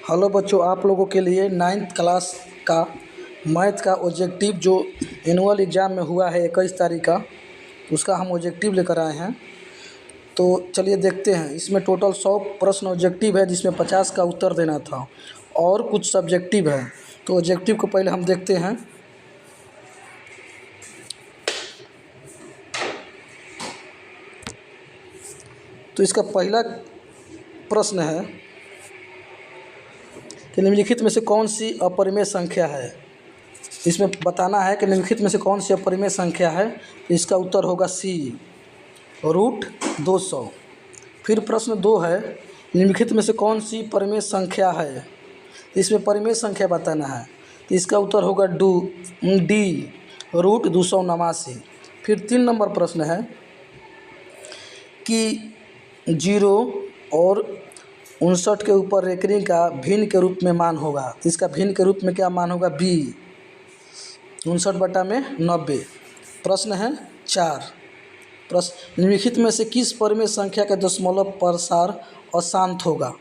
Hello बच्चों, आप लोगों के लिए 9th क्लास का मैथ का ऑब्जेक्टिव जो एनुअल एग्ज़ाम में हुआ है 21 तारीख का, उसका हम ऑब्जेक्टिव लेकर आए हैं। तो चलिए देखते हैं। इसमें टोटल 100 प्रश्न ऑब्जेक्टिव है, जिसमें 50 का उत्तर देना था और कुछ सब्जेक्टिव है। तो ऑब्जेक्टिव को पहले हम देखते हैं। तो इसका पहला प्रश्न है कि निम्नलिखित में से कौन सी अपरिमेय संख्या है। इसमें बताना है कि निम्नलिखित में से कौन सी अपरिमेय संख्या है। तो इसका उत्तर होगा सी, √200। फिर प्रश्न 2 है, निम्नलिखित में से कौन सी परिमेय संख्या है। इसमें परिमेय संख्या बताना है। तो इसका उत्तर होगा डी, √289। फिर 3 नंबर प्रश्न है कि 0 और 59 के ऊपर रेकरिंग का भिन्न के रूप में मान होगा। तो इसका भिन्न के रूप में क्या मान होगा, बी, 59/90। प्रश्न है 4, प्रश्न निम्नलिखित में से किस परिमेय संख्या का दशमलव प्रसार अशांत होगा।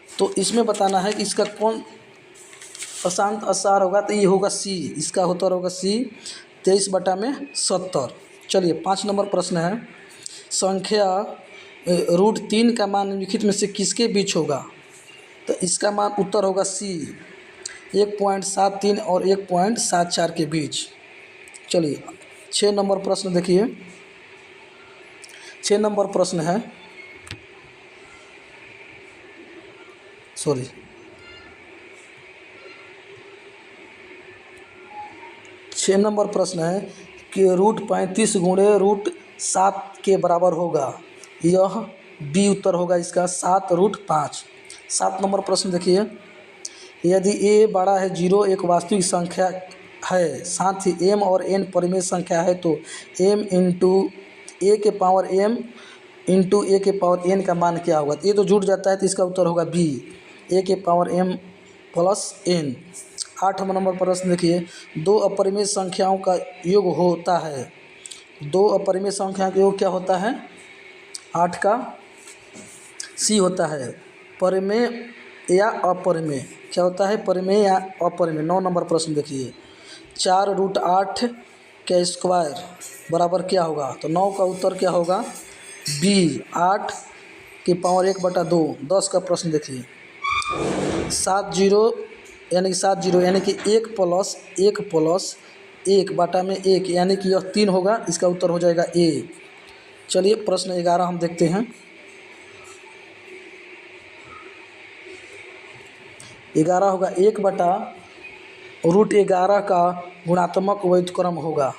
तो इसमें बताना है कि इसका कौन अशांत असार होगा। तो ये होगा सी, इसका उत्तर होगा सी, 23/70। चलिए 5 नंबर प्रश्न है, संख्या √3 का मान निम्नलिखित में से किसके बीच होगा। तो इसका मान उत्तर होगा सी, 1.73 और 1.74 के बीच। चलिए 6 नंबर प्रश्न देखिए। 6 नंबर प्रश्न है, 6 नंबर प्रश्न है कि √35 गुणे √7 के बराबर होगा। यह बी उत्तर होगा इसका, 7√5। 7 नंबर प्रश्न देखिए, यदि a बड़ा है 0 एक वास्तविक संख्या है, साथ ही m और n परिमेय संख्या है, तो m इंटू a के पावर m इंटू a के पावर n का मान क्या होगा। ये तो जुड़ जाता है, तो इसका उत्तर होगा बी, a के power m plus n। 8 number प्रश्न देखिए, 2 अपरिमेय संख्याओं का योग होता है। 2 अपरिमेय संख्या का योग क्या होता है, 8 का सी होता है। परिमेय या अपरिमेय क्या होता है, परिमेय या अपरिमेय। 9 नंबर प्रश्न देखिए, 4√8 का स्क्वायर बराबर क्या होगा। तो 9 का उत्तर क्या होगा, बी, 8 की पावर 1/2। 10 का प्रश्न देखिए, 7 0 यानी कि 1 प्लस 1 प्लस 1/1 यानी कि यह 3 होगा। इसका उत्तर हो जाएगा ए। चलिए प्रश्न 11 हम देखते हैं। 11 होगा 1/√11 का गुणात्मक व्युत्क्रम होगा।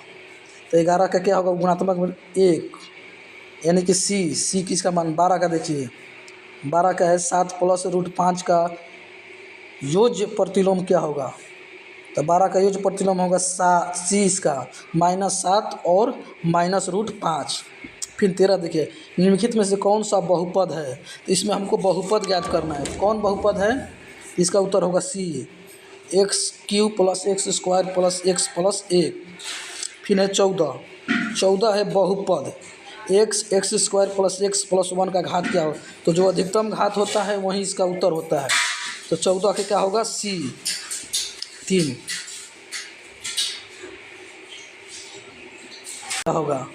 तो 11 का क्या होगा गुणात्मक, 1 यानी कि सी किसका मान 12 का देखिए। 12 का है 7 प्लस √5 का योज्य प्रतिलोम क्या होगा। तो 12 का योज्य प्रतिलोम होगा सी, इसका -7 और -√5। फिर 13 देखिए, निम्नलिखित में से कौन सा बहुपद है। तो इसमें हमको बहुपद ज्ञात करना है। कौन बहुपद है, इसका उत्तर होगा सी, x³ + x² + x + 1। फिर है 14 है बहुपद x² + x + 1 का घात क्या हो। तो जो अधिकतम घात होता है वही इसका उत्तर होता है। तो 14 के क्या होगा, सी, 3 क्या होगा।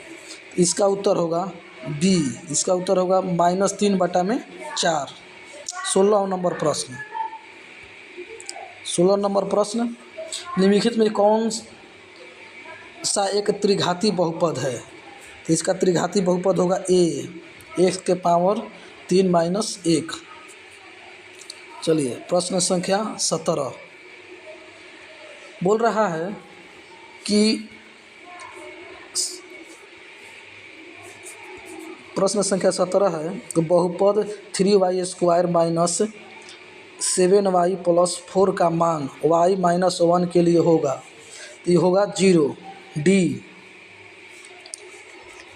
इसका उत्तर होगा बी, इसका उत्तर होगा -3/4। 16 नंबर प्रश्न, 16 नंबर प्रश्न, निम्नलिखित में कौन सा एक त्रिघाती बहुपद है। तो इसका त्रिघाती बहुपद होगा ए, x के पावर 3 - 1। चलिए प्रश्न संख्या 17 बोल रहा है कि प्रश्न संख्या 17 है तो बहुपद 3y² - 7y + 4 का मान y - 1 के लिए होगा। तो ये होगा 0, डी।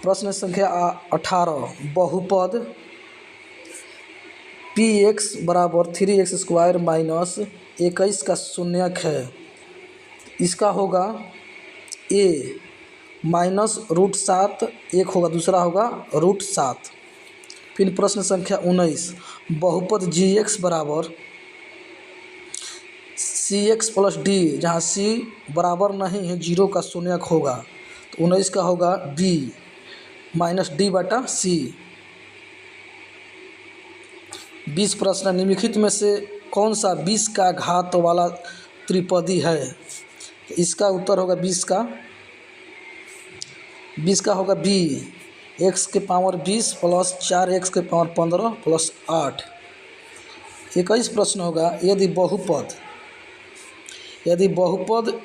प्रश्न संख्या 18, बहुपद px = 3x² - 21 का शून्यक है। इसका होगा a, -√7 एक होगा, दूसरा होगा √7। फिर प्रश्न संख्या 19, बहुपद gx = सी एक्स प्लस डी, जहाँ सी बराबर नहीं है 0 का शून्यक होगा, तो 19 का होगा बी माइनस डी बटा सी। 20 प्रश्न, निम्नलिखित में से कौन सा 20 का घात वाला त्रिपदी है? तो इसका उत्तर होगा 20 का होगा बी, एक्स के पावर 20 प्लस 4x के पावर 15 प्लस 8। 21 प्रश्न होगा, यदि बहुपद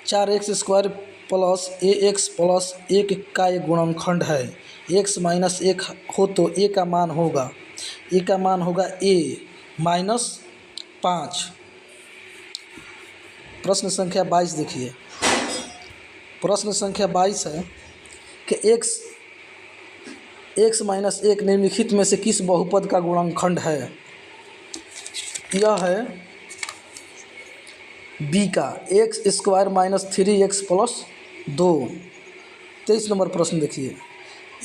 4x² प्लस ax प्लस 1 का एक गुणनखंड है, x माइनस 1 हो तो a का मान होगा a माइनस 5। प्रश्न संख्या 22 देखिए। प्रश्न संख्या 22 है कि x माइनस 1 निम्नलिखित में से किस बहुपद का गुणनखंड है? यह है b का x² minus 3x plus 2। 23 number प्रश्न देखिए,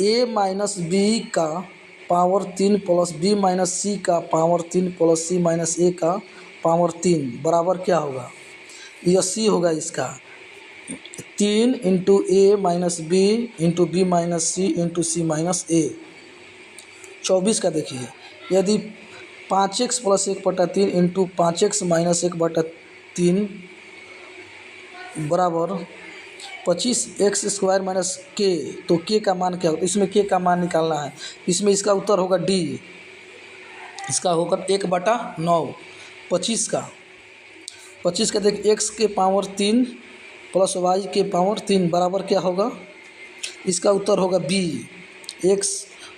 a माइनस b का power 3 plus b minus c का power 3 plus c minus a का पावर 3 बराबर क्या होगा? यह c होगा इसका 3 into a minus b into b minus c into c minus a। 24 का देखिए, यदि 5x plus 1/3 into 5x minus 1/3 बराबर 25x² माइनस k, तो k का मान क्या होगा? इसमें k का मान निकालना है। इसमें इसका उत्तर होगा d, इसका होगा 1/9। 25 का देख, x के पावर 3 प्लस y के पावर 3 बराबर क्या होगा? इसका उत्तर होगा b, x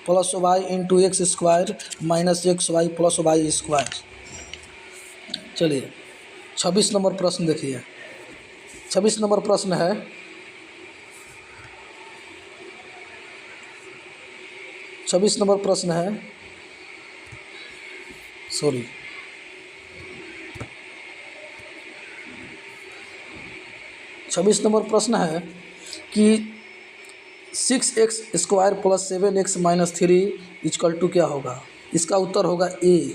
plus y into x² minus xy plus y²। चलिए 26 नंबर प्रश्न देखिए। 26 नंबर प्रश्न है, सॉरी 26 नंबर प्रश्न है कि 6x² plus 7x minus 3 equal to क्या होगा? इसका उत्तर होगा a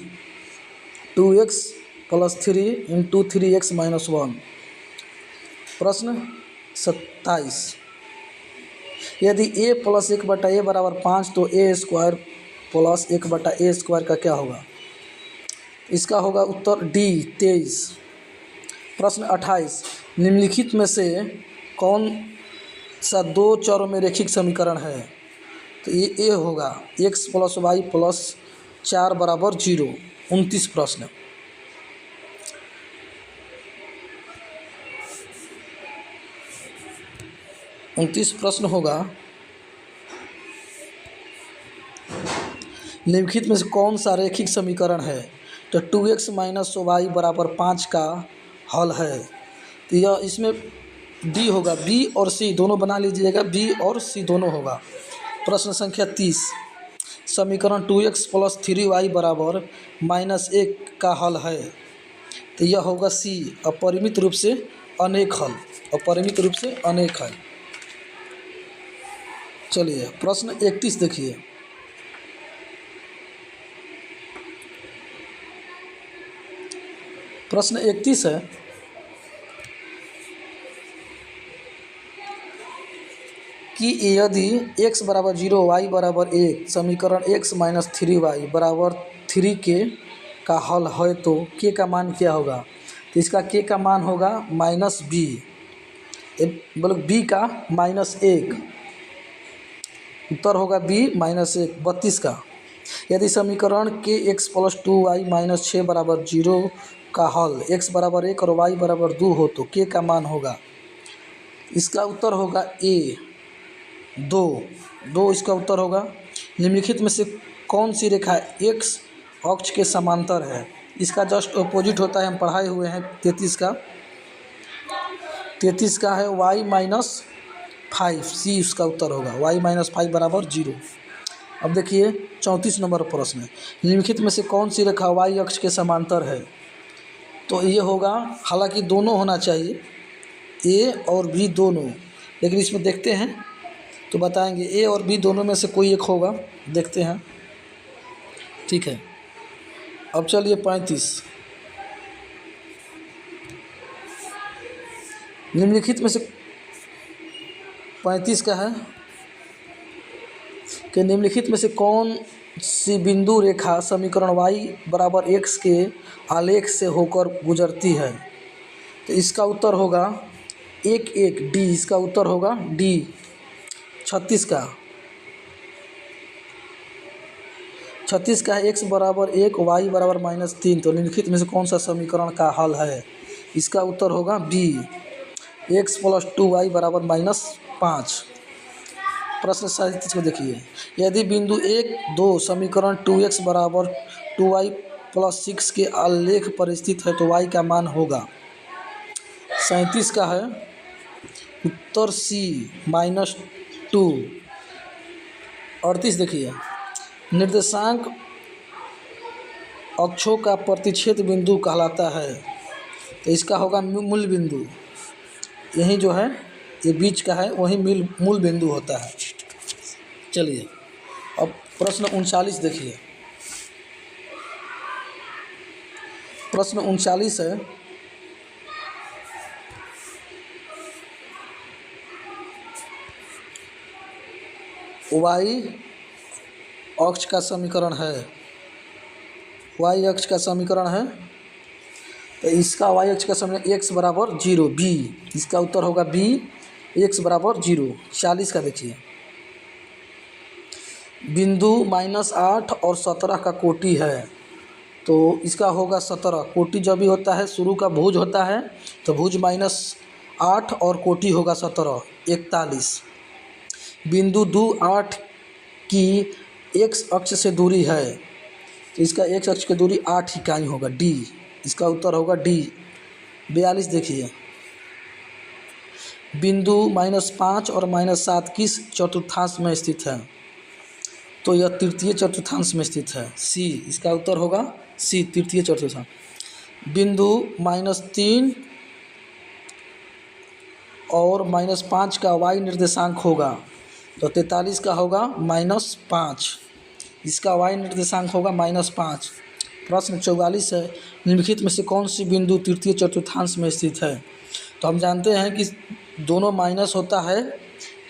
2x plus 3 into 3x minus 1। प्रश्न 27, यदि a प्लस 1/a बराबर 5 तो a² प्लस 1/a² का क्या होगा? इसका होगा उत्तर d 23। प्रश्न 28, निम्नलिखित में से कौन सा दो चरों में रैखिक समीकरण है? तो ये a होगा x प्लस वाई प्लस 4 बराबर 0। 29 प्रश्न, होगा, निम्नलिखित में से कौन सा रैखिक समीकरण है? तो 2x माइनस वाई बराबर 5 का हल है। तो यह इसमें d होगा, b और c दोनों बना लीजिएगा, b और c दोनों होगा। प्रश्न संख्या 30, समीकरण 2x प्लस 3y बराबर -1 का हल है। तो यह होगा c, अपरिमित रूप से अनेक हल। चलिए प्रश्न 31 देखिए। प्रश्न 31 है कि यदि x बराबर 0 y बराबर 1 समीकरण x माइनस 3y बराबर 3 के का हल है तो k का मान क्या होगा? तो इसका k का मान होगा -b, मतलब b का -1, उत्तर होगा b -1। 32 का, यदि समीकरण k x plus 2y minus 6 बराबर 0 का हल x बराबर 1 और y बराबर 2 हो तो k का मान होगा? इसका उत्तर होगा a 2 इसका उत्तर होगा। निम्नलिखित में से कौन सी रेखा x अक्ष के समांतर है? इसका जस्ट अपोजिट होता है, हम पढ़ाए हुए हैं। 33 का है y माइनस 5, c उसका उत्तर होगा y माइनस 5 बराबर 0। अब देखिए 34 नंबर प्रश्न है, निम्नलिखित में से कौन सी रेखा y अक्ष के समांतर है? तो ये होगा, हालांकि दोनों होना चाहिए, a और b दोनों, लेकिन इसमें देखते हैं तो बताएंगे a और b दोनों में से कोई एक होगा, देखते हैं। ठीक है, अब चलिए 35 निम्नलिखित में से 35 का है कि निम्नलिखित में से कौन सी बिंदु रेखा समीकरण y बराबर x के आलेख से होकर गुजरती है। तो इसका उत्तर होगा 1 डी। इसका उत्तर होगा डी। 36 का है x बराबर 1 y बराबर -3। तो निम्नलिखित में से कौन सा समीकरण का हल है। इसका उत्तर होगा बी, x + 2y बराबर -5। प्रश्न 37 को देखिए, यदि बिंदु 1, 2 समीकरण 2x बराबर 2y + 6 के आलेख पर स्थित है तो y का मान होगा। 37 का है उत्तर सी -2। 38 देखिए, निर्देशांक अक्षों का प्रतिच्छेद बिंदु कहलाता है। तो इसका होगा मूल बिंदु। यही जो है ये बीच का है वही मूल बिंदु होता है। चलिए अब प्रश्न 39 देखिए। प्रश्न 39 है, y अक्ष का समीकरण है। y अक्ष का समीकरण है तो इसका y अक्ष का समीकरण x बराबर 0 b। इसका उत्तर होगा b, x बराबर 0। 40 का देखिए, बिंदु -8 और 17 का कोटि है। तो इसका होगा 17। कोटि जब भी होता है शुरू का भुज होता है तो भुज -8 और कोटि होगा 17, 41। बिंदु 2, 8 की x अक्ष से दूरी है तो इसका x अक्ष की दूरी 8 इकाई होगा, डी। इसका उत्तर होगा डी। 42 देखिए, बिंदु -5 और -7 किस चतुर्थांश में स्थित है। तो यह तृतीय चतुर्थांश में स्थित है, सी। इसका उत्तर होगा सी, तृतीय चतुर्थांश। बिंदु -3 और -5 का y निर्देशांक होगा तो 43 का होगा -5। इसका y निर्देशांक होगा -5। प्रश्न 44 है, निम्नलिखित में से कौन सी बिंदु तृतीय चतुर्थांश में स्थित है। तो हम जानते हैं कि दोनों माइनस होता है,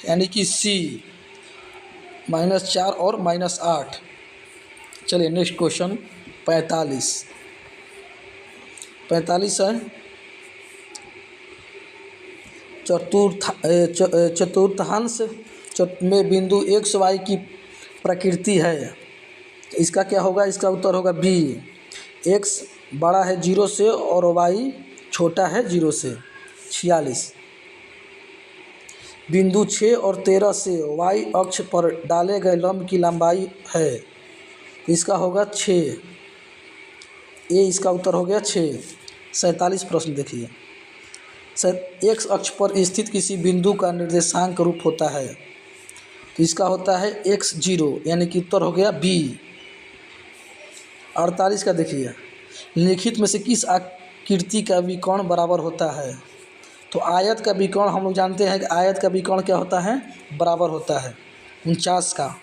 यानी कि सी -4 और -8। चलिए नेक्स्ट क्वेश्चन 45 है, चतुर्थांश में बिंदु x y की प्रकृति है। तो इसका क्या होगा, इसका उत्तर होगा बी। x बड़ा है 0 से और y छोटा है 0 से। 46, बिंदु 6 और 13 से y अक्ष पर डाले गए लंब की लंबाई है। तो इसका होगा 6, ए। इसका उत्तर हो गया 6। 47 प्रश्न देखिए, x अक्ष पर स्थित किसी बिंदु का निर्देशांक रूप होता है। तो इसका होता है x0, यानी कि उत्तर हो गया बी। 48 का देखिए, लिखित में से किस आकृति का विकर्ण बराबर होता है। तो आयत का विकर्ण हम लोग जानते हैं कि आयत का विकर्ण क्या होता है, बराबर होता है। 49 का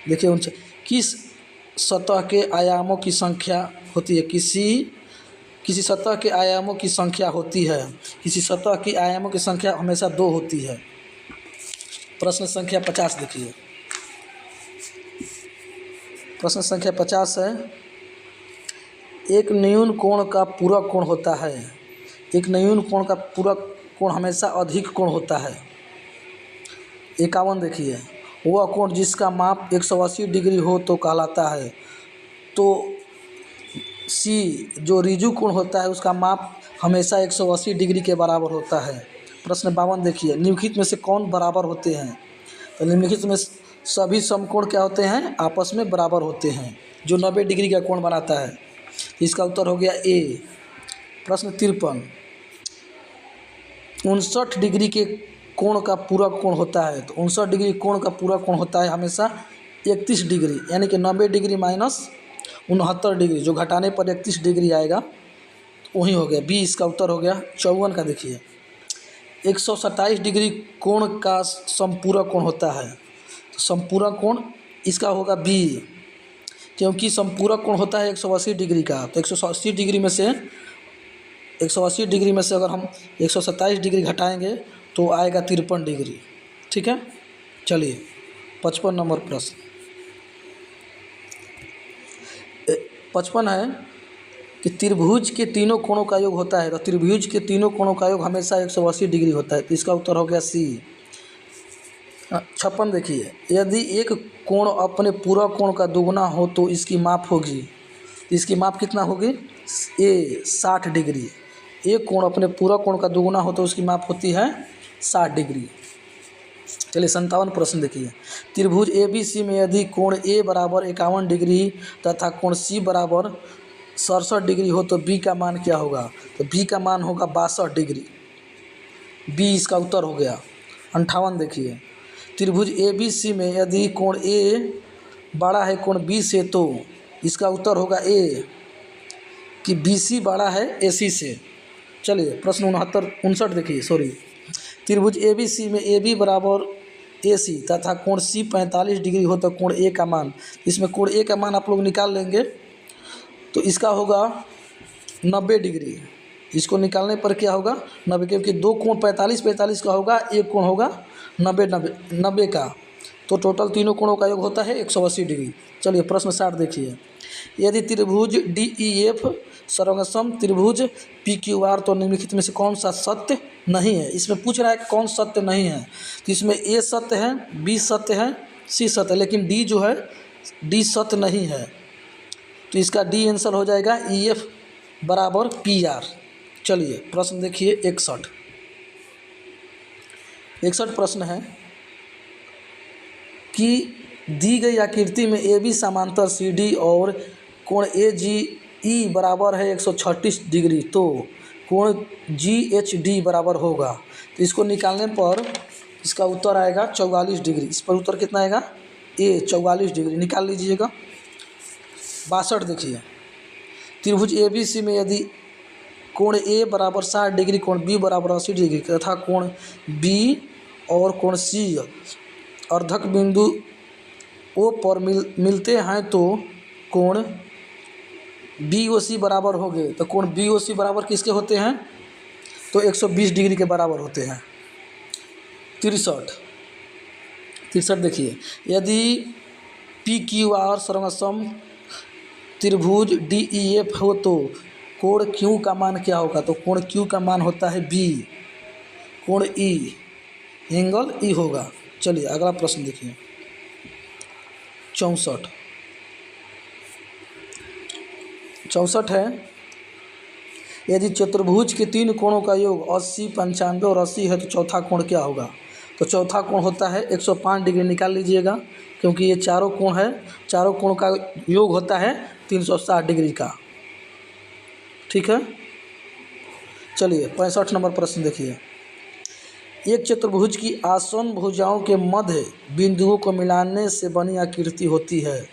देखिए, किस सतह के आयामों की संख्या होती है। किसी सतह के आयामों की संख्या होती है। किसी सतह की आयामों की संख्या हमेशा 2 होती है। प्रश्न संख्या 50 देखिए, प्रश्न संख्या 50 है, एक न्यून कोण का पूरक कोण होता है। एक न्यून कोण का पूरक कोण हमेशा अधिक कोण होता है। 51 देखिए, वह कोण जिसका माप 180 डिग्री हो तो कहलाता है। तो सी जो रिजु कोण होता है उसका माप हमेशा 180 डिग्री के बराबर होता है। प्रश्न 52 देखिए, निम्नलिखित में से कौन बराबर होते हैं। तो निम्नलिखित में सभी समकोण क्या होते हैं, आपस में बराबर होते हैं, जो 90 डिग्री का कोण बनाता है। तो इसका उत्तर हो गया ए। प्रश्न 53, 59 डिग्री के कोण का पूरक कोण होता है। तो 59 डिग्री कोण का पूरक कोण होता है हमेशा 31 डिग्री, यानी कि 90 डिग्री माइनस 69 डिग्री, जो घटाने पर 31 डिग्री आएगा, तो वही हो गया बी। इसका उत्तर हो गया। 54 का देखिए, 127 डिग्री कोण का संपूरक कोण होता है। तो संपूरक कोण इसका होगा बी, क्योंकि संपूरक कोण होता है 180 डिग्री का। तो 180 डिग्री में से 180 डिग्री में से अगर हम 127 डिग्री घटाएंगे तो आएगा 53 डिग्री। ठीक है, चलिए 55 नंबर प्रश्न। 55 है कि त्रिभुज के तीनों कोणों का योग होता है, तो त्रिभुज के तीनों कोणों का योग हमेशा 180 डिग्री होता है, तो इसका उत्तर हो गया सी। 56 देखिए, यदि एक कोण अपने पूरा कोण का दुगुना हो तो इसकी माप होगी, इसकी माप कितना होगी? ए 60 डिग्री। एक कोण अपने पूरा कोण का दुगुना हो तो उसकी माप होती है 60 डिग्री। चलिए 57 प्रश्न देखिए, त्रिभुज ए बी सी में यदि कोण ए बराबर 51 डिग्री तथा कोण सी बराबर 67 डिग्री हो तो बी का मान क्या होगा? तो बी का मान होगा 62 डिग्री। बी इसका उत्तर हो गया। 58 देखिए, त्रिभुज ए बी सी में यदि कोण ए बड़ा है कोण बी से तो इसका उत्तर होगा ए कि बी सी बड़ा है ए सी से। चलिए प्रश्न 59 देखिए, त्रिभुज ए बी सी में ए बी बराबर ए सी तथा कोण सी 45 डिग्री हो तो कोण ए का मान, इसमें कोण ए का मान आप लोग निकाल लेंगे तो इसका होगा 90 डिग्री। इसको निकालने पर क्या होगा? 90, क्योंकि दो कोण 45 का होगा, एक कोण होगा 90 का, तो टोटल तीनों कोणों का योग होता है 180 डिग्री। चलिए प्रश्न 60 देखिए, यदि त्रिभुज डी ई एफ सर्वसम त्रिभुज पी क्यू आर तो निम्नलिखित में से कौन सा सत्य नहीं है? इसमें पूछ रहा है कौन सत्य नहीं है, तो इसमें ए सत्य है, बी सत्य है, सी सत्य है, लेकिन डी जो है डी सत्य नहीं है, तो इसका डी आंसर हो जाएगा ई एफ बराबर पी आर। चलिए प्रश्न देखिए 61 प्रश्न है कि दी गई आकृति में ए बी समांतर सी डी और कोण ए जी ई बराबर है 136 डिग्री, तो कोण जी एच डी बराबर होगा, तो इसको निकालने पर इसका उत्तर आएगा 44 डिग्री। इस पर उत्तर कितना आएगा? ए 44 डिग्री निकाल लीजिएगा। 62 देखिए, त्रिभुज ए बी सी में यदि कोण ए बराबर 60 डिग्री कोण बी बराबर 80 डिग्री तथा कोण बी और कोण सी अर्धक बिंदु ओ पर मिलते हैं तो कोण बी ओ सी बराबर हो गए, तो कोण बी ओ सी बराबर किसके होते हैं? तो 120 डिग्री के बराबर होते हैं। 63 देखिए, यदि पी क्यू आर सर्वसम त्रिभुज डी ई एफ हो तो कोण क्यू का मान क्या होगा? तो कोण क्यू का मान होता है बी, कोण ई एंगल ई होगा। चलिए अगला प्रश्न देखिए 64 है, यदि चतुर्भुज के तीन कोणों का योग 80, 95 और 80 है तो चौथा कोण क्या होगा? तो चौथा कोण होता है 105 डिग्री। निकाल लीजिएगा, क्योंकि ये चारों कोण है, चारों कोण का योग होता है 360 डिग्री का। ठीक है, चलिए 65 नंबर प्रश्न देखिए, एक चतुर्भुज की आसन्न भुजाओं के मध्य बिंदुओं को मिलाने से बनी आकृति होती है।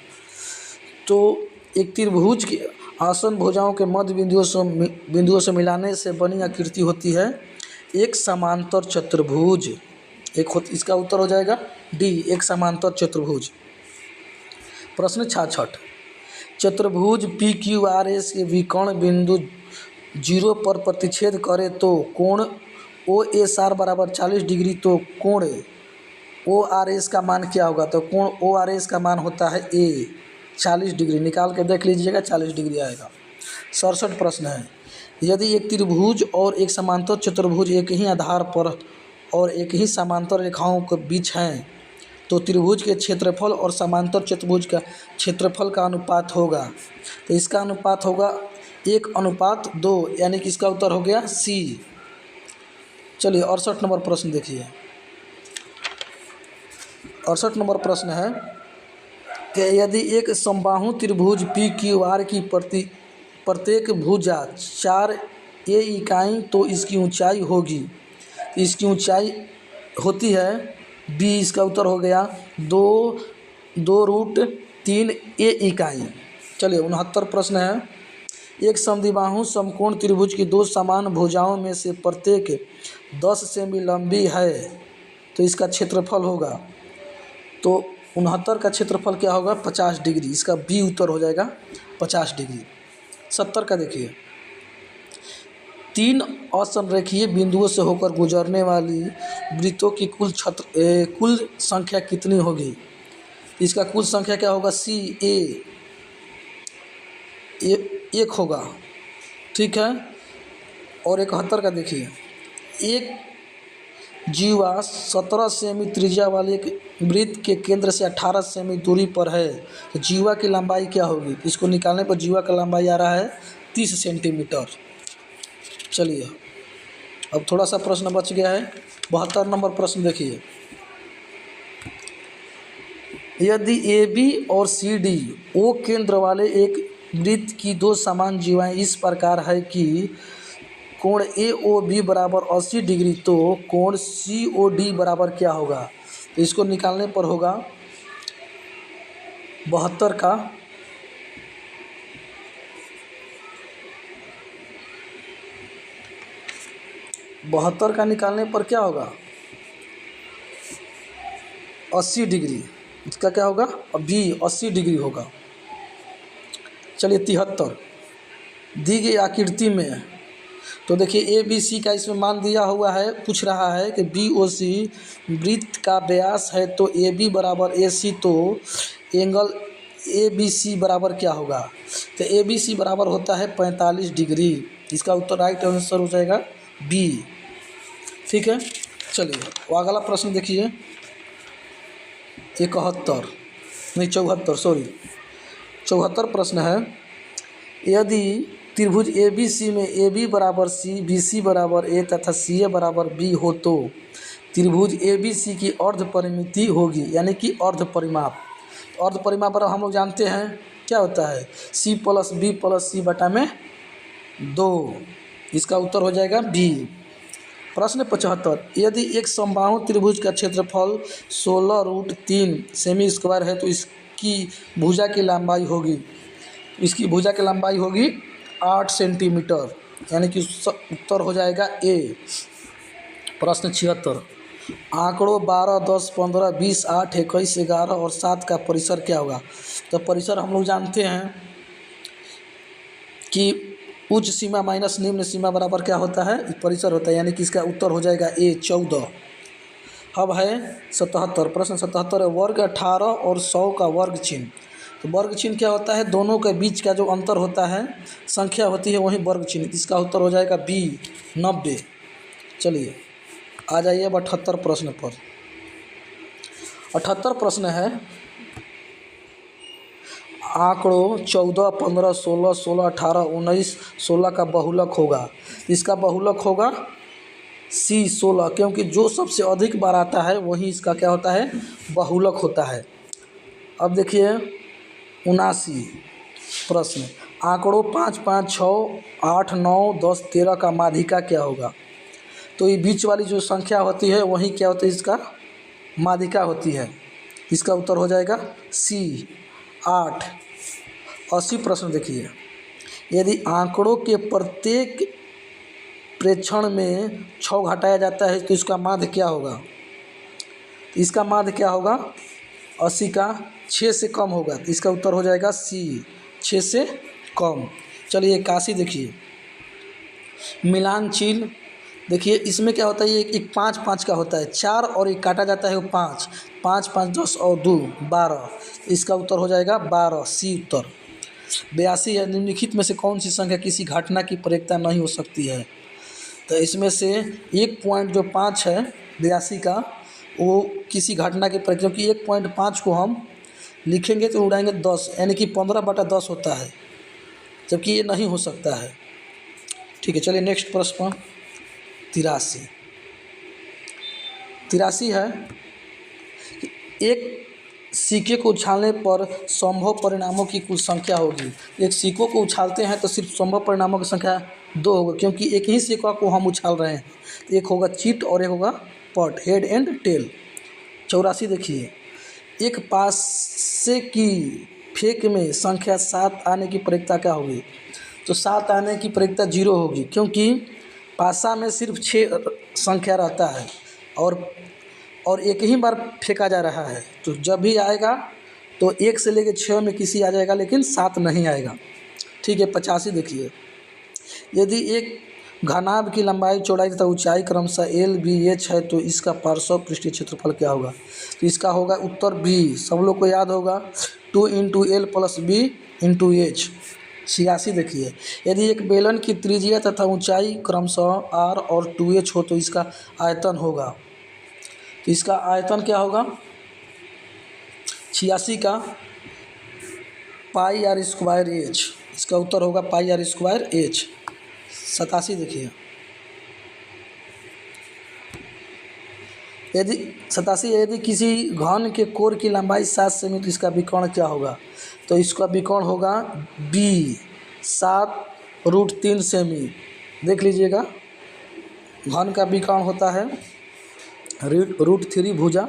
तो एक त्रिभुज की आसन्न भुजाओं के मध्य बिंदुओं से मिलाने से बनी आकृति होती है एक समांतर चतुर्भुज। इसका उत्तर हो जाएगा डी, एक समांतर चतुर्भुज। प्रश्न 66, चतुर्भुज पी क्यू आर एस के विकर्ण बिंदु 0 पर प्रतिच्छेद करे तो कोण ओ एस आर बराबर 40 डिग्री, तो कोण ओ आर एस का मान क्या होगा? तो कोण ओ आर एस का मान होता है ए 40 डिग्री। निकाल के देख लीजिएगा, 40 डिग्री आएगा। 67 प्रश्न है, यदि एक त्रिभुज और एक समांतर चतुर्भुज एक ही आधार पर और एक ही समांतर रेखाओं के बीच हैं तो त्रिभुज के क्षेत्रफल और समांतर चतुर्भुज का क्षेत्रफल का अनुपात होगा, तो इसका अनुपात होगा 1:2, यानी कि इसका उत्तर हो गया सी। चलिए 68 नंबर प्रश्न देखिए, 68 नंबर प्रश्न है कि यदि एक समबाहु त्रिभुज पी क्यू आर की प्रत्येक भुजा 4 ए इकाई तो इसकी ऊंचाई होगी, इसकी ऊंचाई होती है बी। इसका उत्तर हो गया 2√3 ए इकाई। चलिए 69 प्रश्न है, एक समद्विबाहु समकोण त्रिभुज की दो समान भुजाओं में से प्रत्येक 10 सेमी लंबी है तो इसका क्षेत्रफल होगा, तो 69 का क्षेत्रफल क्या होगा? 50 डिग्री। इसका बी उत्तर हो जाएगा 50 डिग्री। 70 का देखिए, 3 असंरेखीय बिंदुओं से होकर गुजरने वाली वृत्तों की कुल संख्या कितनी होगी? इसका कुल संख्या क्या होगा? एक होगा, ठीक है। और 71 का देखिए, एक जीवा 17 सेमी त्रिज्या वाले एक वृत्त के केंद्र से 18 सेमी दूरी पर है, तो जीवा की लंबाई क्या होगी? इसको निकालने पर जीवा का लंबाई आ रहा है 30 सेंटीमीटर। चलिए अब थोड़ा सा प्रश्न बच गया है, 72 नंबर प्रश्न देखिए। यदि ए बी और सी डी ओ केंद्र वाले एक वृत्त की दो समान जीवाएं इस प्रकार है कि कोण ए ओ बी बराबर 80 डिग्री, तो कोण सी ओ डी बराबर क्या होगा? तो इसको निकालने पर होगा 72 का 72 का निकालने पर क्या होगा? 80 डिग्री। इसका क्या होगा? बी 80 डिग्री होगा। चलिए 73 दी गई आकृति में, तो देखिए ए बी सी का इसमें मान दिया हुआ है, पूछ रहा है कि बी ओ सी वृत्त का व्यास है, तो ए बी बराबर ए सी, तो एंगल ए बी सी बराबर क्या होगा? तो ए बी सी बराबर होता है 45 डिग्री। इसका उत्तर राइट आंसर हो जाएगा बी, ठीक है। चलिए वो अगला प्रश्न देखिए, 74 प्रश्न है। यदि त्रिभुज ए बी सी में ए बी बराबर सी, बी सी बराबर ए तथा सी ए बराबर बी हो, तो त्रिभुज ए बी सी की अर्ध परिमिति होगी, यानी कि अर्ध परिमाप। अर्ध परिमाप पर हम लोग जानते हैं क्या होता है? सी प्लस बी प्लस सी बटा में 2। इसका उत्तर हो जाएगा बी। प्रश्न 75, यदि एक समबाहु त्रिभुज का क्षेत्रफल 16√3 सेमी स्क्वायर है, तो इसकी भुजा की लंबाई होगी, 8 सेंटीमीटर, यानी कि उत्तर हो जाएगा ए। प्रश्न 76, आंकड़ों 12, 10, 15, 20, 8, 21, 11 और 7 का परिसर क्या होगा? तो परिसर हम लोग जानते हैं कि उच्च सीमा माइनस निम्न सीमा बराबर क्या होता है? परिसर होता है, यानी कि इसका उत्तर हो जाएगा ए 14। अब है 77, प्रश्न 77 है, वर्ग 18 और 100 का वर्ग चिन्ह। तो वर्ग चिन्ह क्या होता है? दोनों के बीच का जो अंतर होता है, संख्या होती है, वही वर्ग चिन्ह। इसका उत्तर हो जाएगा बी 90। चलिए आ जाइए अब 78 प्रश्न पर। 78 प्रश्न है, आंकड़ों 14, 15, 16, 16, 18, 19, 16 का बहुलक होगा। इसका बहुलक होगा सी 16, क्योंकि जो सबसे अधिक बार आता है वही इसका क्या होता है? बहुलक होता है। अब देखिए 79 प्रश्न, आंकड़ों 5, 5, 6, 8, 9, 10, 13 का माध्यिका क्या होगा? तो ये बीच वाली जो संख्या होती है वही क्या होती है? इसका माध्यिका होती है। इसका उत्तर हो जाएगा सी 8। 80 प्रश्न देखिए, यदि आंकड़ों के प्रत्येक प्रेक्षण में 6 घटाया जाता है, तो इसका माध्य क्या होगा? इसका माध्य क्या होगा? 80 का 6 से कम होगा, तो इसका उत्तर हो जाएगा सी 6 से कम। चलिए 81 देखिए, मिलान चिन्ह। देखिए इसमें क्या होता है? ये एक 5, 5 का होता है, 4 और एक काटा जाता है वो 5, 5, 5, 10 और 2 12। इसका उत्तर हो जाएगा 12, सी उत्तर। 82 है, निम्नलिखित में से कौन सी संख्या किसी घटना की प्रयोक्ता नहीं हो सकती है? तो इसमें से एक पॉइंट जो 5 है 82 का, वो किसी घटना के प्रयोक्ता, क्योंकि 1.5 को हम लिखेंगे तो उड़ाएंगे 10, यानी कि 15/10 होता है, जबकि ये नहीं हो सकता है। ठीक है, चलिए नेक्स्ट प्रश्न 83 है, एक सिक्के को उछालने पर संभव परिणामों की कुल संख्या होगी। एक सिक्कों को उछालते हैं तो सिर्फ संभव परिणामों की संख्या 2 होगी, क्योंकि एक ही सिक्का को हम उछाल रहे हैं। एक होगा चिट और एक होगा पट, हेड एंड टेल। 84 देखिए, एक पासे की फेंक में संख्या 7 आने की प्रयोक्ता क्या होगी? तो 7 आने की प्रयोक्ता 0 होगी, क्योंकि पासा में सिर्फ 6 संख्या रहता है और एक ही बार फेंका जा रहा है, तो जब भी आएगा तो 1 से लेकर 6 में किसी आ जाएगा, लेकिन 7 नहीं आएगा। ठीक है, 85 देखिए, यदि एक घनाभ की लंबाई, चौड़ाई तथा ऊंचाई क्रमशः एल बी एच है तो इसका पार्श्व पृष्ठीय क्षेत्रफल क्या होगा? तो इसका होगा उत्तर बी। सब लोग को याद होगा 2 into L plus B into H. 86 देखिए, यदि एक बेलन की त्रिज्या तथा ऊंचाई क्रमशः आर और 2h हो तो इसका आयतन होगा। तो इसका आयतन क्या होगा? 86 का पाई आर स्क्वायर एच। इसका उत्तर होगा पाई आर स्क्वायर एच। 87 देखिए, यदि 87 यदि किसी घन के कोर की लंबाई 7 सेमी तो इसका विकर्ण क्या होगा? तो इसका विकर्ण होगा बी 7√3 सेमी। देख लीजिएगा, घन का विकर्ण होता है √3 भुजा।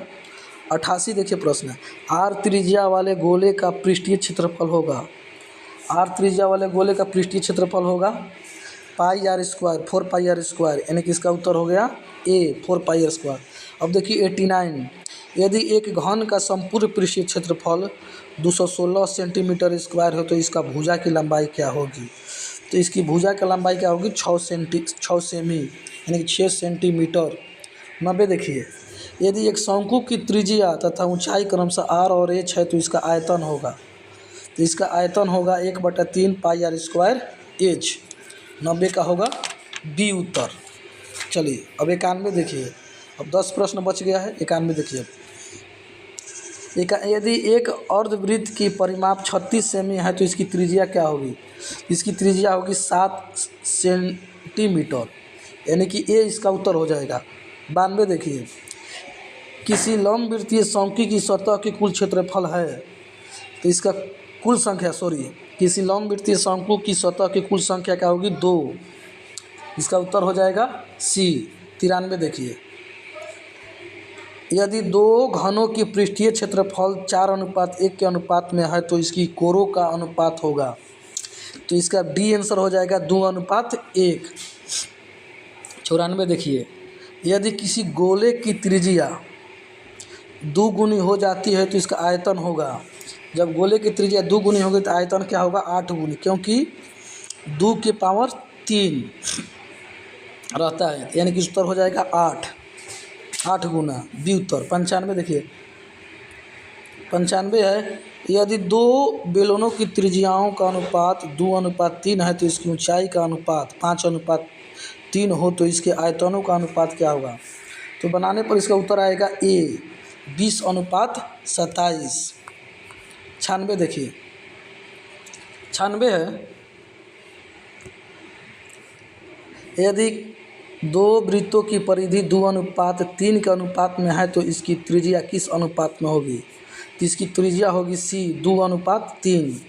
88 देखिए प्रश्न, आर त्रिज्या वाले गोले का पृष्ठीय क्षेत्रफल होगा। आर त्रिज्या वाले गोले का पृष्ठीय क्षेत्रफल होगा pi r square 4 pi r square, यानी कि इसका उत्तर हो गया ए 4 पाई आर स्क्वायर। अब देखिए 89, यदि एक घन का संपूर्ण पृष्ठीय क्षेत्रफल 216 सेंटीमीटर स्क्वायर हो तो इसका भुजा की लंबाई क्या होगी? तो इसकी भुजा की लंबाई क्या होगी? 6 सेमी, यानी कि 6 सेंटीमीटर। 90 देखिए, यदि एक शंकु की त्रिज्या तथा ऊंचाई क्रमशः आर और एच है तो इसका आयतन होगा। तो इसका आयतन होगा 1/3 पाई आर स्क्वायर एच। 90 का होगा बी उत्तर। चलिए अब 91 देखिए, अब 10 प्रश्न बच गया है। 91 देखिए, यदि एक अर्धवृत्त की परिमाप 36 सेमी है तो इसकी त्रिज्या क्या होगी? इसकी त्रिज्या होगी 7 सेंटीमीटर, यानी कि ए इसका उत्तर हो जाएगा। 92 देखिए, किसी लंबवृत्तीय शंकु की सतह की कुल क्षेत्रफल है तो इसका कुल संख्या किसी लंबवृत्तीय शंकु की सतह की कुल संख्या क्या होगी? 2। इसका उत्तर हो जाएगा सी। 93 देखिए, यदि दो घनों की पृष्ठीय क्षेत्रफल 4:1 के अनुपात में है तो इसकी कोरों का अनुपात होगा। तो इसका डी आंसर हो जाएगा 2:1। 94 देखिए, यदि किसी गोले की त्रिज्या दुगुनी हो जाती है तो इसका आयतन होगा। जब गोले की त्रिज्या दुगुनी होगी तो आयतन क्या होगा? 8 गुनी, क्योंकि 2 की पावर 3 रहता है, यानी कि उत्तर हो जाएगा 8 गुना बी उत्तर। 95 देखिए, 95 है, यदि दो बेलनों की त्रिज्याओं का अनुपात 2:3 है तो इसकी ऊंचाई का अनुपात 5:3 हो तो इसके आयतनों का अनुपात क्या होगा? तो बनाने पर इसका उत्तर आएगा ए 20:27। 96 देखिए, 96 है, यदि दो वृत्तों की परिधि 2:3 के अनुपात में है तो इसकी त्रिज्या किस अनुपात में होगी? तो इसकी त्रिज्या होगी सी 2:3।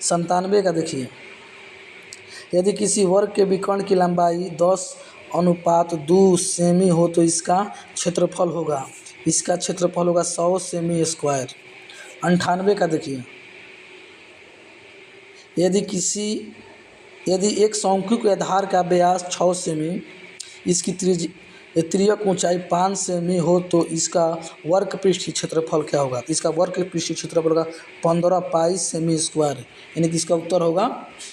97 का देखिए, यदि किसी वर्ग के विकर्ण की लंबाई 10:2 सेमी हो तो इसका क्षेत्रफल होगा। इसका क्षेत्रफल होगा 100 सेमी स्क्वायर। 98 का देखिए, यदि एक शंकु के आधार का व्यास 6 सेमी, इसकी तिर्यक ऊंचाई 5 सेमी हो तो इसका वर्ग पृष्ठीय क्षेत्रफल क्या होगा? इसका वर्ग पृष्ठीय क्षेत्रफल होगा 15 पाई सेमी स्क्वायर, यानी कि इसका उत्तर होगा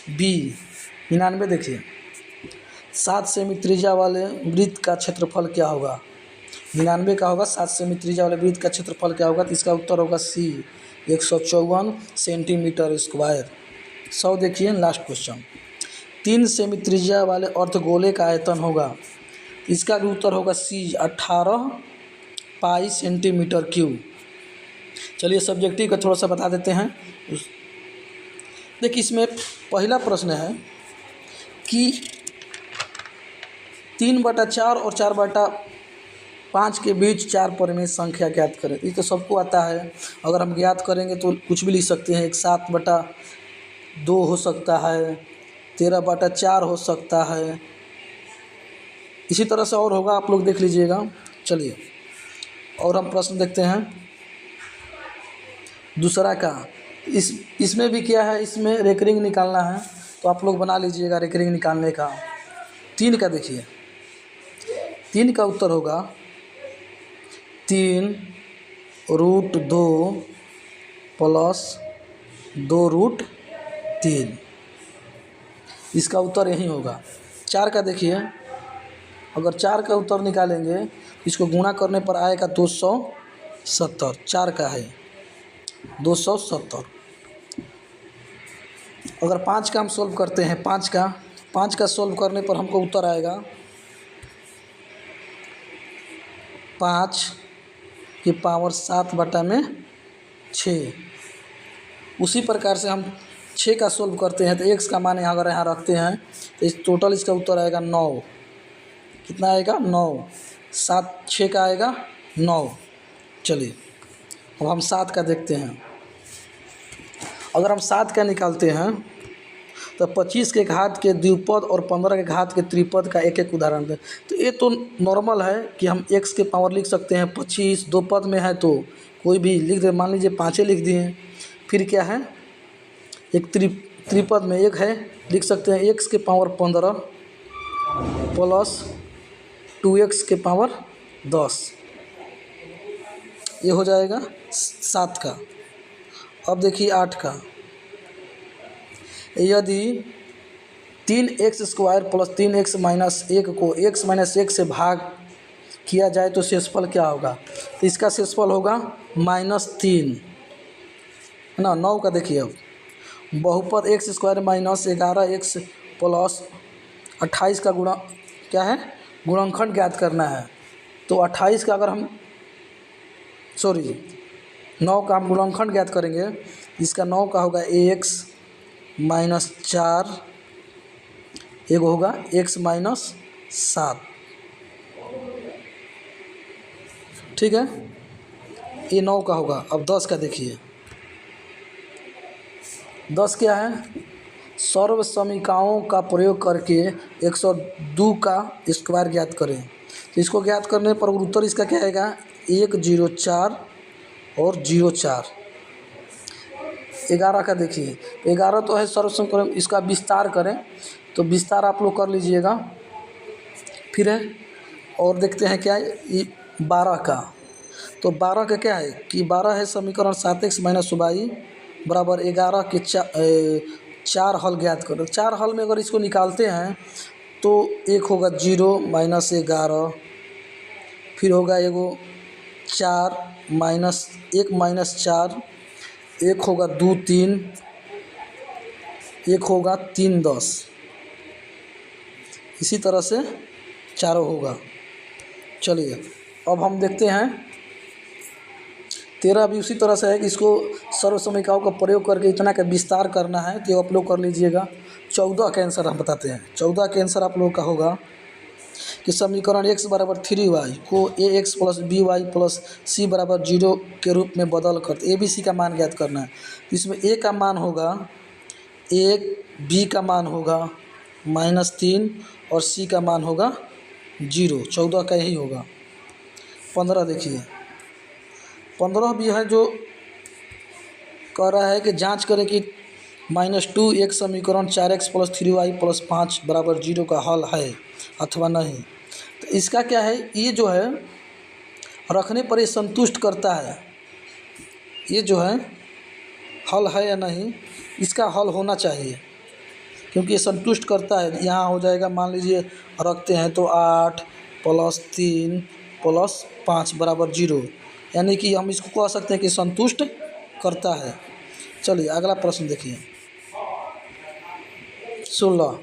बी। 99 देखिए, 7 सेमी त्रिज्या वाले वृत्त का क्षेत्रफल क्या होगा? 99 का होगा 7 सेमी त्रिज्या वाले वृत्त का क्षेत्रफल क्या होगा? तो इसका उत्तर होगा सी 154 सेंटीमीटर स्क्वायर। 100 देखिए, लास्ट क्वेश्चन, 3 सेमी त्रिज्या वाले अर्धगोले का आयतन होगा। इसका भी उत्तर होगा सी 18 पाई सेंटीमीटर क्यूब। चलिए सब्जेक्टिव का थोड़ा सा बता देते हैं। देखिए, इसमें पहला प्रश्न है कि 3/4 और 4/5 के बीच 4 परिमेय संख्या ज्ञात करें। ये तो सबको आता है, अगर हम ज्ञात करेंगे तो कुछ भी लिख सकते हैं। 7/2 हो सकता है, 13/4 हो सकता है, इसी तरह से और होगा, आप लोग देख लीजिएगा। चलिए और हम प्रश्न देखते हैं दूसरा का। इसमें भी क्या है, इसमें रेकरिंग निकालना है, तो आप लोग बना लीजिएगा रेकरिंग निकालने का। 3 का देखिए, 3 का उत्तर होगा 3√2 प्लस 2√3। इसका उत्तर यही होगा। 4 का देखिए, अगर 4 का उत्तर निकालेंगे इसको गुणा करने पर आएगा 270। 4 का है 270। अगर 5 का हम सोल्व करते हैं, 5 का सोल्व करने पर हमको उत्तर आएगा 5 की पावर 7/6। उसी प्रकार से हम 6 का सोल्व करते हैं तो x का मान अगर यहाँ रखते हैं तो इस टोटल इसका उत्तर आएगा 9। कितना आएगा? 9। 7 6 का आएगा 9। चलिए अब हम 7 का देखते हैं। अगर हम 7 का निकालते हैं तो 25 के घात के द्विपद और 15 के घात के त्रिपद का एक एक उदाहरण दें। तो ये तो नॉर्मल है कि हम x के पावर लिख सकते हैं। 25 दो पद में है तो कोई भी लिख दे, मान लीजिए 5 लिख दिए। फिर क्या है, एक त्रिपद में एक है, लिख सकते हैं x के पावर 15 प्लस 2x के पावर 10। ये हो जाएगा 7 का। अब देखिए 8 का, यदि 3x² प्लस 3x माइनस 1 को x माइनस 1 से भाग किया जाए तो शेषफल क्या होगा? तो इसका शेषफल होगा -3, है ना। 9 का देखिए, अब बहुपद x² माइनस 11x प्लस 28 का गुणा क्या है, गुणनखंड ज्ञात करना है। तो 28 का अगर हम 9 का हम गुणनखंड ज्ञात करेंगे, इसका 9 का होगा x माइनस 4, एक होगा x माइनस 7। ठीक है, ये 9 का होगा। अब 10 का देखिए, 10 क्या है, सर्व समीकरणों का प्रयोग करके 102 का स्क्वायर ज्ञात करें। तो इसको ज्ञात करने पर उत्तर इसका क्या आएगा, 104 और 04। 11 का देखिए, 11 तो है सर्व समीकरण, इसका विस्तार करें तो विस्तार आप लोग कर लीजिएगा। फिर है और देखते हैं क्या है, ये 12 का। तो 12 का क्या है कि 12 है समीकरण 7x माइनस y बराबर 11 के 4 हल ज्ञात करो। 4 हल में अगर इसको निकालते हैं तो एक होगा 0 माइनस 11, फिर होगा एगो 4 माइनस 1 माइनस 4, एक होगा 2 3, एक होगा 3 10। इसी तरह से चारों होगा। चलिए अब हम देखते हैं 13 भी उसी तरह से है कि इसको सर्व समीकरणों का प्रयोग करके इतना का विस्तार करना है, तो आप लोग कर लीजिएगा। 14 का आंसर हम बताते हैं। 14 का आंसर आप लोग का होगा कि समीकरण x बराबर 3y को ax plus by plus c बराबर 0 के रूप में बदल कर a b c का मान ज्ञात करना है। तो इसमें a का मान होगा 1, b का मान होगा -3 और c का मान होगा 0। 14 का यही होगा। 15 देखिए, 15 भी है जो कह रहा है कि जांच करें कि -2 एक समीकरण 4x प्लस 3y प्लस 5 बराबर 0 का हल है अथवा नहीं। तो इसका क्या है, ये जो है रखने पर ये संतुष्ट करता है, ये जो है हल है या नहीं, इसका हल होना चाहिए क्योंकि ये संतुष्ट करता है। यहाँ हो जाएगा, मान लीजिए रखते हैं तो 8 प्लस 3 प्लस 5 बराबर 0, यानी कि हम इसको कह सकते हैं कि संतुष्ट करता है। चलिए अगला प्रश्न देखिए, 16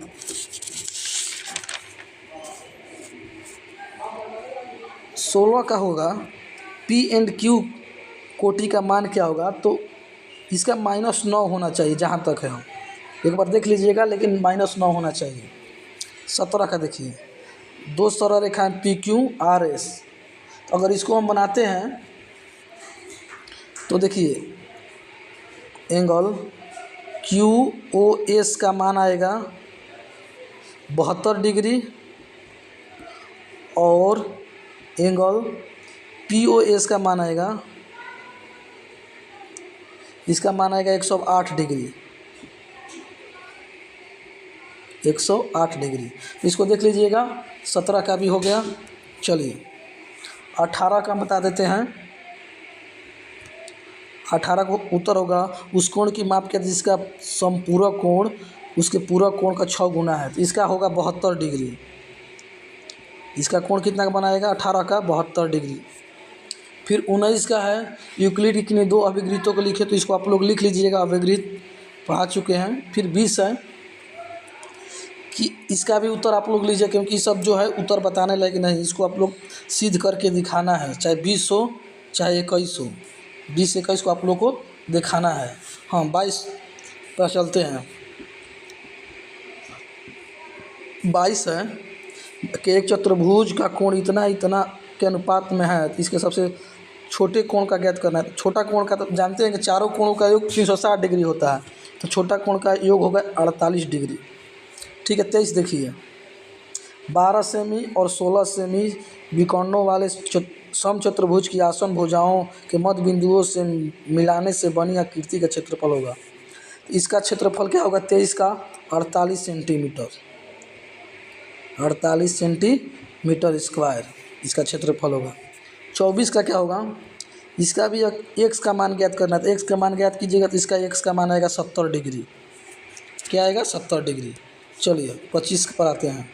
का होगा पी एंड क्यू कोटि का मान क्या होगा। तो इसका -9 होना चाहिए जहाँ तक है, हम एक बार देख लीजिएगा, लेकिन -9 होना चाहिए। 17 का देखिए, 2 सरल रेखाएं पी क्यू आर एस। तो अगर इसको हम बनाते हैं तो देखिए एंगल क्यू ओ एस का मान आएगा 72 डिग्री और एंगल पी ओ एस का मान आएगा, इसका मान आएगा 108 डिग्री। 108 डिग्री। इसको देख लीजिएगा। 17 का भी हो गया। चलिए 18 का बता देते हैं। 18 को उत्तर होगा उस कोण की माप क्या जिसका संपूरक कोण उसके पूरा कोण का 6 गुना है, तो इसका होगा 72 डिग्री। इसका कोण कितना का बनाएगा, 18 का 72 डिग्री। फिर 19 का है, यूक्लिड की किन्हीं दो अभिगृहितों को लिखे, तो इसको आप लोग लिख लीजिएगा, अभिगृहित पढ़ा चुके हैं। फिर 20 है कि इसका भी उत्तर आप लोग लीजिए, क्योंकि सब जो है उत्तर बताने लायक नहीं, इसको आप लोग सिद्ध करके दिखाना है, चाहे 20 हो चाहे 21 हो, 20-21 को आप लोग को दिखाना है। हाँ 22 पर चलते हैं। 22 है कि एक चतुर्भुज का कोण इतना इतना के अनुपात में है, तो इसके सबसे छोटे कोण का ज्ञात करना है। तो छोटा कोण का तो जानते हैं कि चारों कोणों का योग 360 डिग्री होता है, तो छोटा कोण का योग होगा 48 डिग्री। ठीक है। 23 देखिए, 12 सेमी और 16 सेमी विकर्णों वाले समचतुर्भुज की आसन्न भुजाओं के मध्य बिंदुओं से मिलाने से बनी आकृति का क्षेत्रफल होगा। तो इसका क्षेत्रफल क्या होगा, 23 का 48 सेंटीमीटर, 48 सेंटीमीटर स्क्वायर इसका क्षेत्रफल होगा। 24 का क्या होगा, इसका भी एक्स का मान ज्ञात करना है, तो एक्स का मान ज्ञात कीजिएगा, तो इसका एक्स का मान आएगा 70 डिग्री। क्या आएगा, 70 डिग्री। चलिए 25 पर आते हैं।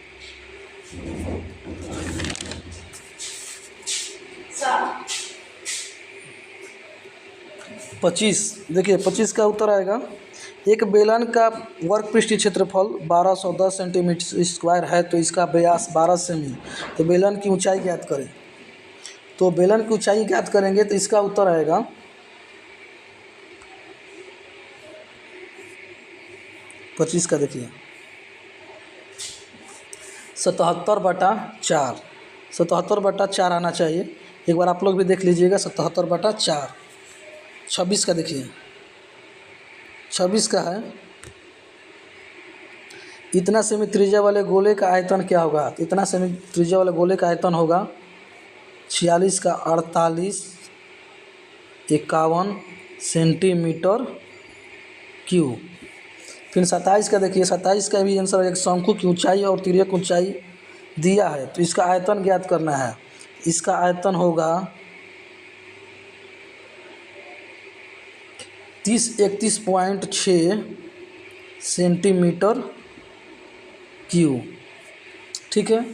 25 देखिए, 25 का उत्तर आएगा, एक बेलन का वर्ग पृष्ठीय क्षेत्रफल 1210 सेंटीमीटर स्क्वायर है, तो इसका व्यास 12 सेमी। तो बेलन की ऊंचाई ज्ञात करें, तो बेलन की ऊंचाई ज्ञात करेंगे, तो इसका उत्तर आएगा 25 का देखिए 77/4, 77/4 आना चाहिए। एक बार आप लोग भी देख लीजिएगा, 77/4। 26 का देखिए, 26 का है, इतना सेमी त्रिज्या वाले गोले का आयतन क्या होगा, तो इतना सेमी त्रिज्या वाले गोले का आयतन होगा 46 का 48 51 सेंटीमीटर क्यूब। फिर 27 का देखिए, 27 का भी आंसर, एक शंकु की ऊंचाई और तिर्यक ऊंचाई दिया है, तो इसका आयतन ज्ञात करना है। इसका आयतन होगा 31.6 सेंटीमीटर क्यूब। ठीक है।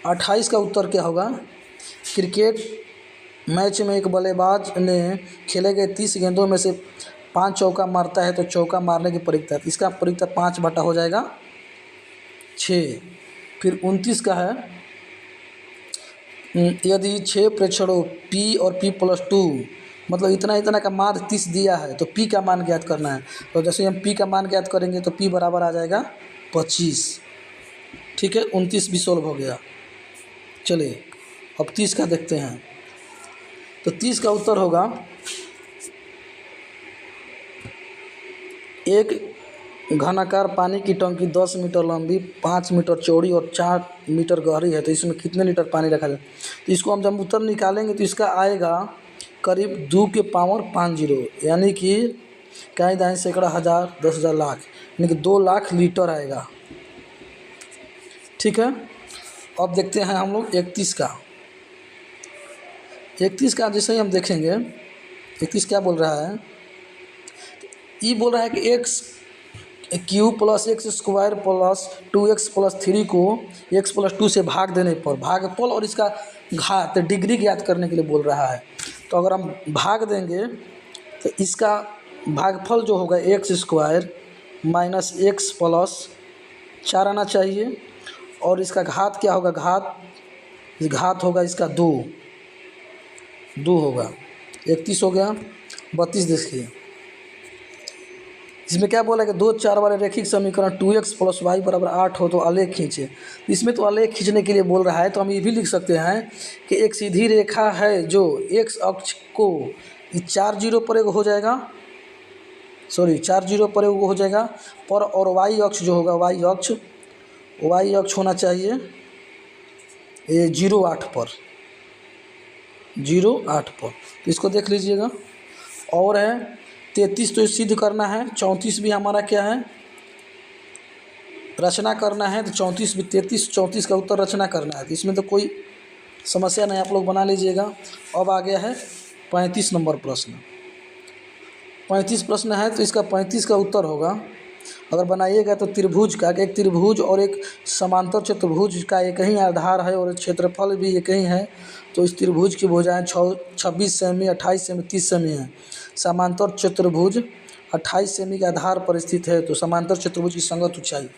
28 का उत्तर क्या होगा, क्रिकेट मैच में एक बल्लेबाज ने खेले गए 30 गेंदों में से 5 चौका मारता है, तो चौका मारने की परिक्ता, इसका परिक्ता 5 बटा हो जाएगा 6। फिर 29 का है, यदि 6 प्रेक्षणों P और P+2 मतलब इतना इतना का मान 30 दिया है, तो P का मान ज्ञात करना है। तो जैसे हम P का मान ज्ञात करेंगे, तो P बराबर आ जाएगा 25। ठीक है। 29 भी सोल्व हो गया। चलिए अब 30 का देखते हैं। तो 30 का उत्तर होगा, एक घनाकार पानी की टंकी 10 मीटर लंबी, 5 मीटर चौड़ी और 4 मीटर गहरी है, तो इसमें कितने लीटर पानी रखा जाए। तो इसको हम जब उत्तर निकालेंगे, तो इसका आएगा करीब 2 के पावर 50, यानी कि कहीं दाएँ सैकड़ा, हज़ार, 10,000, लाख, यानी कि 2 लाख लीटर आएगा। ठीक है। अब देखते हैं हम लोग 31 का। 31 का जैसे ही हम देखेंगे, 31 क्या बोल रहा है, ये बोल रहा है कि x cube plus x square plus 2x plus 3 को x+2 से भाग देने पर भागफल और इसका घात डिग्री ज्ञात करने के लिए बोल रहा है। तो अगर हम भाग देंगे, तो इसका भागफल जो होगा x square minus x plus 4 आना चाहिए, और इसका घात क्या होगा, घात होगा इसका 2 होगा। 31 हो गया। 32 देखिए, इसमें क्या बोला कि 2 4 वाले रैखिक समीकरण 2x + y = 8 हो तो आलेख खींचे। इसमें तो आलेख खींचने के लिए बोल रहा है, तो हम ये भी लिख सकते हैं कि एक सीधी रेखा है जो x अक्ष को 4 0 पर एगो हो जाएगा, 4 0 पर एगो हो जाएगा, पर और y अक्ष जो होगा, y अक्ष होना चाहिए ये 0.8 पर, 0.8 पर। तो इसको देख लीजिएगा। और है 33, तो सिद्ध करना है। 34 भी हमारा क्या है, रचना करना है। तो 34 भी 34 का उत्तर रचना करना है, तो इसमें तो कोई समस्या नहीं, आप लोग बना लीजिएगा। अब आ गया है 35 नंबर प्रश्न। 35 प्रश्न है, तो इसका 35 का उत्तर होगा, अगर बनाइएगा तो त्रिभुज का, एक त्रिभुज और एक समांतर चतुर्भुज का एक ही आधार है और क्षेत्रफल भी एक ही है, तो इस त्रिभुज की भुजाएं 26 सेमी, 28 सेमी, 30 सेमी है। समांतर चतुर्भुज 28 सेमी के आधार पर स्थित है, तो समांतर चतुर्भुज की संगत ऊंचाई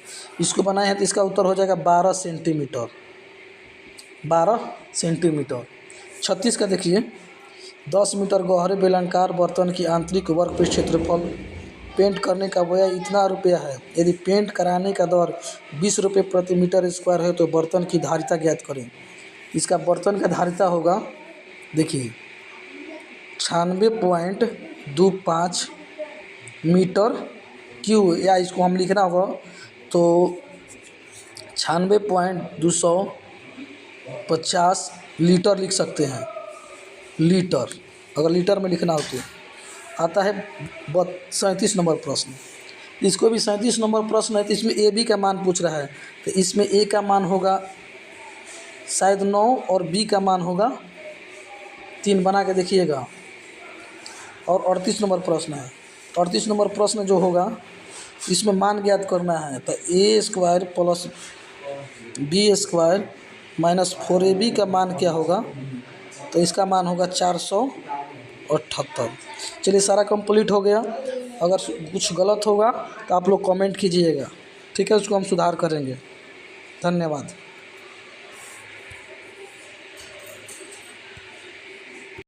इसको बनाए हैं, तो इसका उत्तर हो जाएगा 12 सेंटीमीटर। 12 सेंटीमीटर। 36 का देखिए, 10 मीटर गहरे बेलनाकार बर्तन की आंतरिक वर्कपीस क्षेत्रफल पेंट करने का व्यय इतना रुपया है। यदि पेंट कराने का दर 20 रुपये प्रति मीटर स्क्वायर है तो बर्तन की धारिता ज्ञात करें। इसका बर्तन का धारिता होगा, देखिए 96.25 मीटर क्यू, या इसको हम लिखना होगा तो 96.250 लीटर लिख सकते हैं। लीटर, अगर लीटर में लिखना हो तो। आता है 37 नंबर प्रश्न। इसको भी 37 नंबर प्रश्न है, तो इसमें ए बी का मान पूछ रहा है, तो इसमें ए का मान होगा शायद 9 और बी का मान होगा 3, बना के देखिएगा। और 38 नंबर प्रश्न है। 38 नंबर प्रश्न जो होगा इसमें मान ज्ञात करना है, तो a square plus b square minus 4ab का मान क्या होगा, तो इसका मान होगा 478। चलिए सारा कंप्लीट हो गया। अगर कुछ गलत होगा तो आप लोग कमेंट कीजिएगा, ठीक है, उसको हम सुधार करेंगे। धन्यवाद।